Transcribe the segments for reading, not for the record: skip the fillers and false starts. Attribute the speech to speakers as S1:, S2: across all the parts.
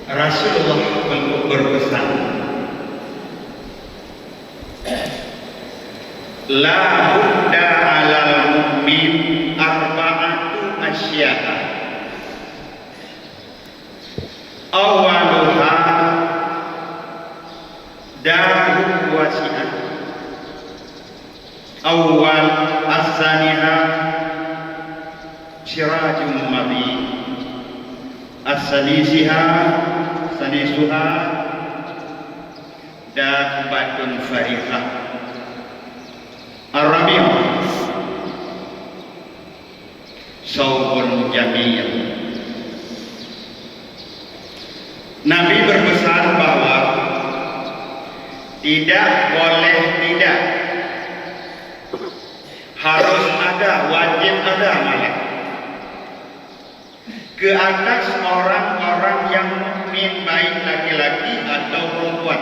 S1: Rasulullah berpesan, la budda 'alal mu'min arba'atu asya'a. Awaluha darul wasi'ah. Awal as-saniha sirajun madi. As-sanisiha sanisuha dabatun farihah. Ar-rabi' saubun jamil. Nabi berpesan bahwa tidak boleh tidak, harus ada, wajib ada malah ke atas orang-orang yang mukmin, baik laki-laki atau perempuan,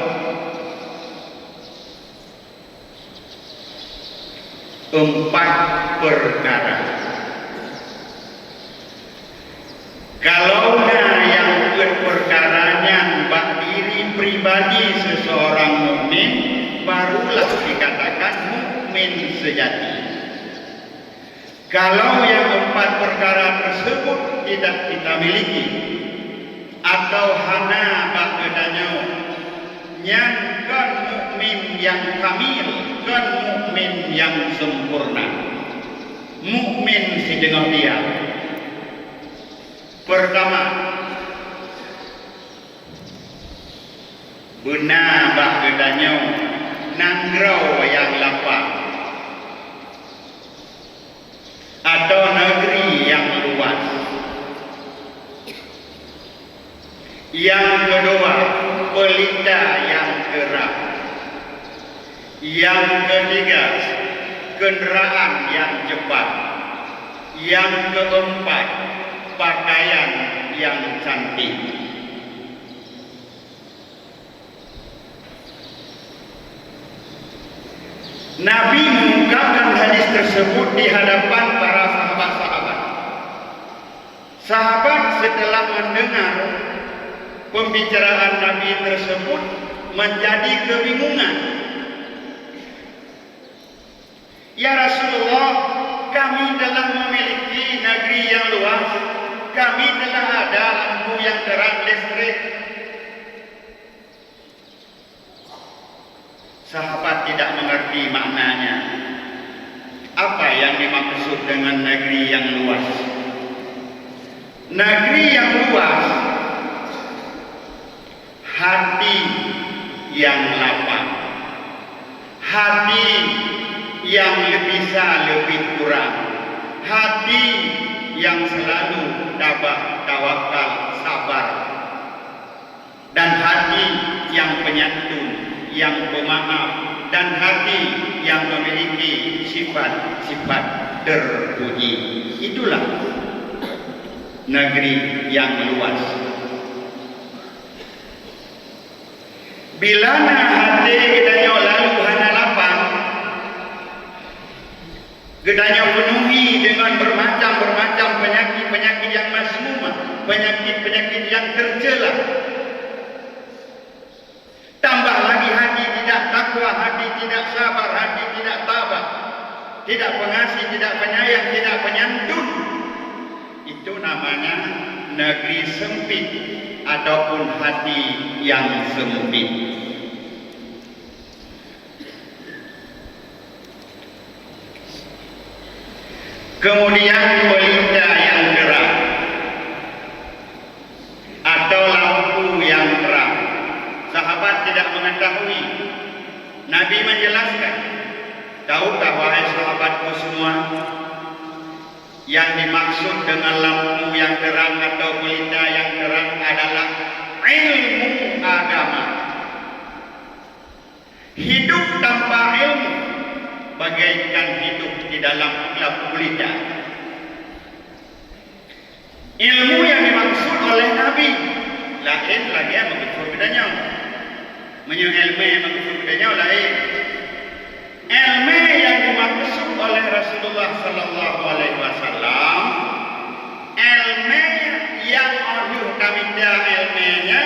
S1: empat perkara. Kalau yang perkaranya bak diri pribadi seseorang mukmin, barulah dikatakan mukmin sejati. Kalau yang empat perkara tersebut tidak kita miliki, atau hana bak bedanya yang kan mukmin yang kamil, kan mukmin yang sempurna, mukmin sedengah dia. Pertama, benar bak bedanya nangrau yang lapang, atau negeri yang luas. Yang kedua, pelita yang gerak. Yang ketiga, kenderaan yang cepat. Yang keempat, pakaian yang cantik. Nabi mengungkapkan hadis tersebut di hadapan para sahabat-sahabat. Sahabat setelah mendengar pembicaraan Nabi tersebut menjadi kebingungan. Ya Rasulullah, kami telah memiliki negeri yang luas, kami telah ada lampu yang terang listrik. Sahabat tidak mengerti maknanya. Apa yang dimaksud dengan negeri yang luas? Negeri yang luas, hati yang lapang, hati yang bisa lebih kurang, hati yang selalu tabah, tawakal, sabar, dan hati yang penyantun, yang pemaaf, dan hati yang memiliki sifat-sifat terpuji. Itulah negeri yang luas. Bila hati gedanya lalu hana lapang, gedanya penuhi dengan bermacam-macam penyakit-penyakit yang masmumah, penyakit-penyakit yang tercela. Tambah lagi hati tidak takwa, hati tidak sabar, hati tidak tabah, tidak pengasih, tidak penyayang, tidak penyantun. Itu namanya negeri sempit ataupun hati yang sempit. Kemudian pelita yang terang atau lampu yang terang. Sahabat tidak mengetahui. Nabi menjelaskan, tahukah wahai sahabatku semua, yang dimaksud dengan lampu yang terang atau pelita yang terang adalah ilmu agama. Hidup tanpa ilmu bagaikan hidup di dalam gelap gulita. Ilmu yang dimaksud oleh Nabi lain lagi yang maksud bedanya. Ilmu yang maksud bedanya lain. Ilmu yang dimaksud oleh Rasulullah sallallahu alaihi wasallam, ilmu yang orang kami ilmunya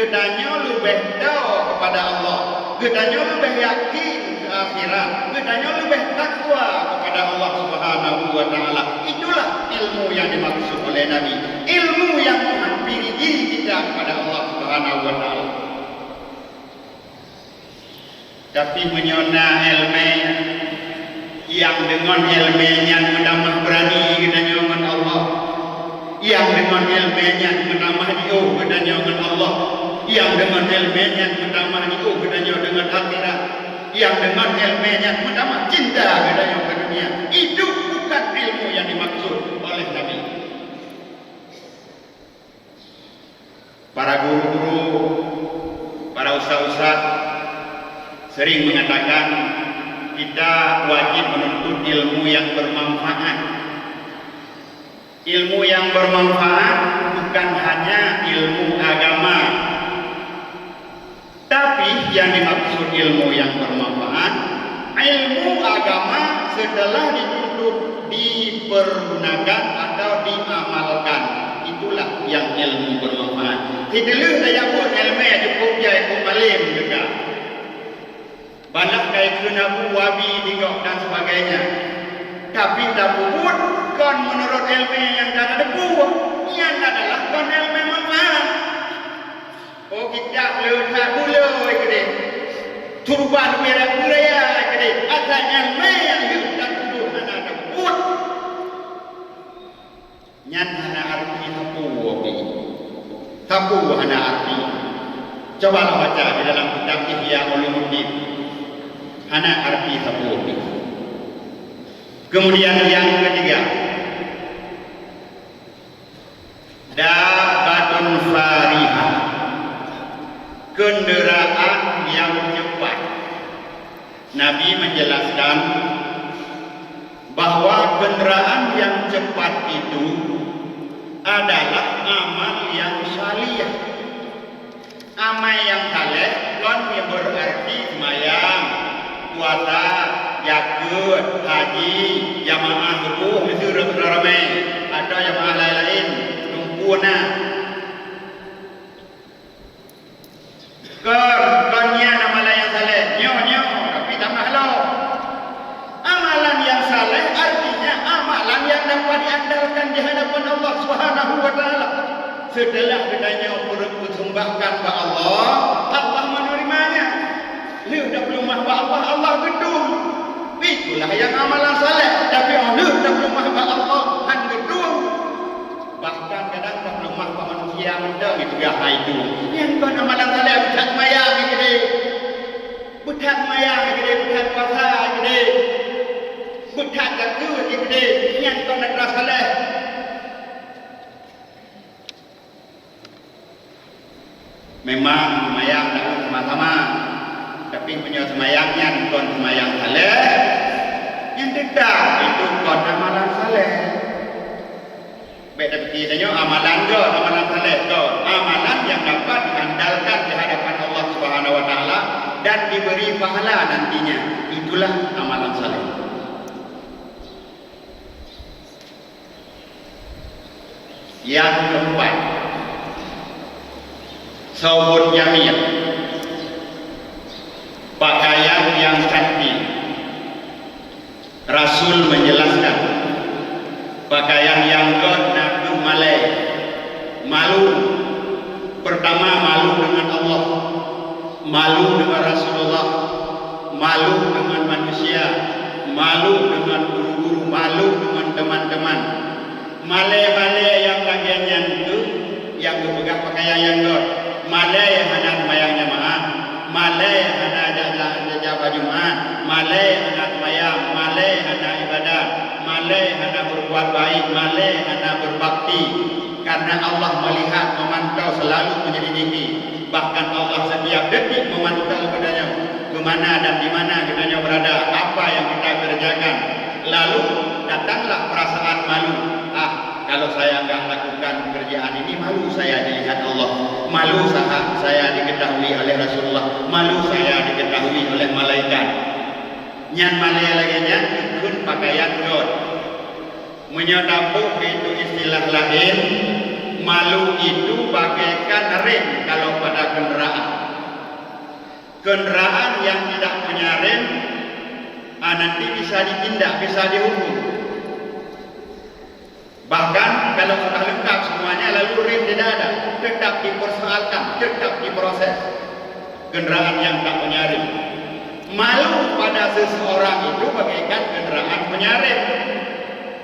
S1: Gedanya lebih tahu kepada Allah, gedanya lebih yakin ke akhirat, gedanya lebih takwa kepada Allah Subhanahu wa taala. Itulah ilmu yang dimaksud oleh Nabi, ilmu yang menghampiri diri kita kepada Allah Subhanahu wa taala. Tapi menyona ilmu yang dengan ilmunya menambah berani gedanya dengan Allah, yang dengan ilmunya menambah jauh gedanya dengan Allah, yang dengan ilmunya menambah jauh gedanya dengan akhirat, yang dengan ilmunya menambah cinta gedanya ke dunia. Itu bukan ilmu yang dimaksud oleh Nabi. Para guru-guru, para ustaz-ustaz sering mengatakan kita wajib menuntut ilmu yang bermanfaat. Ilmu yang bermanfaat bukan hanya ilmu agama, tapi yang dimaksud ilmu yang bermanfaat, ilmu agama setelah dituntut dipergunakan atau diamalkan. Itulah yang ilmu bermanfaat. Tidak ada yang pun ilmu yang cukup jaya cukup malim juga. Banyak kayak kenabu, wabi, digok dan sebagainya. Tapi tak buat kan menurut ilmu yang tak ada buat. Yang adalah kan ilmu manfaat. Oh kita letak bulu ikut turban merah budaya ikut. Asalnya ilmu yang tak buat hana ada buat. Nyan hana arti tapu wabi. Tapu hana arti. Cobalah baca di dalam kitab Ihya Ulumuddin. Hana arti tapu. Kemudian yang ketiga, dabatun farihah, kendaraan yang cepat. Nabi menjelaskan bahwa kendaraan yang cepat itu adalah amal yang salih. Amal yang saleh kan berarti sembahyang, puasa, zakat, haji, jamaah subuh mesti ramai, ada jamaah lain tumpuana. Kannya amalan yang saleh, nyo tapi tak mahlo. Amalan yang saleh artinya amalan yang dapat diandalkan di hadapan Allah Subhanahu wa taala. Setelah kedanya berpersembahkan kepada Allah, Allah menerimanya. Lu dah belum mahba Allah, Allah gedung. Itulah yang amalan saleh. Tapi lu dah belum mahba Allah, han gedung. Bahkan kadang tak belum mahba manusia mendang itu gak itu. Yang kan amalan saleh bukan mayang gede. Bukan mayang gede, bukan puasa gede. Bukan zakat gede. Yang kan ada saleh. Memang semayang tak sama-sama, tapi punya semayangnya bukan semayang saleh. Yang tidak itu bukan amalan saleh. Beda begini amalan go, amalan saleh go, amalan yang dapat diandalkan di hadapan Allah Subhanahu wa taala dan diberi pahala nantinya. Itulah amalan saleh. Yang keempat, saubun jamil, pakaian yang cantik. Rasul menjelaskan pakaian yang nak malai, malu. Pertama malu dengan Allah, malu dengan Rasulullah, malu dengan manusia, malu dengan guru-guru, malu dengan teman-teman. Malai-malai yang bagiannya itu yang berpegang pakaian yang malai hana sembahyang jamaah, malai hana jaga Jumat, malai hana sembahyang, malai hana ibadat, malai hana berbuat baik, malai hana berbakti. Karena Allah melihat, memantau selalu menyelidiki. Bahkan Allah setiap detik memantau kepadanya, kemana dan di mana kepadanya berada, apa yang kita kerjakan. Lalu datanglah perasaan malu. Kalau saya enggak lakukan pekerjaan ini, malu saya dilihat Allah, malu saya diketahui oleh Rasulullah, malu saya diketahui oleh malaikat. Nyan malai lagi nyan ikut pakaian God. Menyodapuk itu istilah lain. Malu itu bagaikan rem kalau pada kenderaan yang tidak punya rem nanti bisa ditindak, bisa dihukum. Bahkan kalau sudah lengkap semuanya lalu rem tidak ada, tetap dipersoalkan, tetap diproses. Kenderaan yang tak punya rem. Malu pada seseorang itu bagaikan kenderaan punya rem.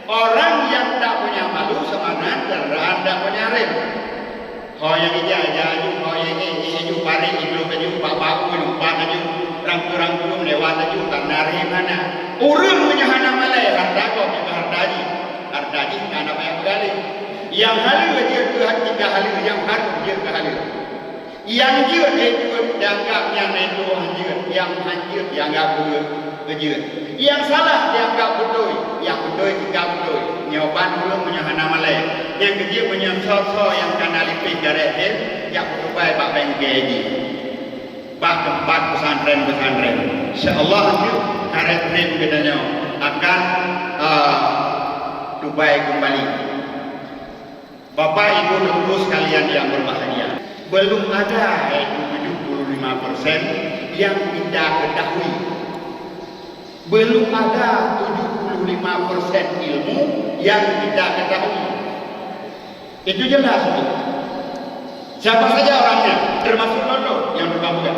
S1: Orang yang tak punya malu semana kenderaan tak punya rem. Kau yang ijazah, kau yang ini paring itu keju, bapak lupa keju, rangku lewat keju karena rem mana. Urang menyahana malai harta kau juga hartaji, hartaji karena banyak kali. Yang halil dia Tuhan tiga halil, yang harum dia ke halil. Yang dia itu dianggapnya itu hanjir, yang hanjir dianggap kejut. Yang salah dianggap betul, yang betul tidak betul. Nyoban dulu menyahana malai. Yang kecil punya sosok yang kena lipik garet dia, yang berubah bak bengkeji, bak tempat pesantren. InsyaAllah itu garet rem katanya akan Dubai kembali. Bapak Ibu Guru sekalian yang berbahagia, belum ada yaitu 75% yang kita ketahui. Belum ada 75% ilmu yang kita ketahui. Itu jelas. Siapa saja orangnya, termasuk Lolo yang berbahagia.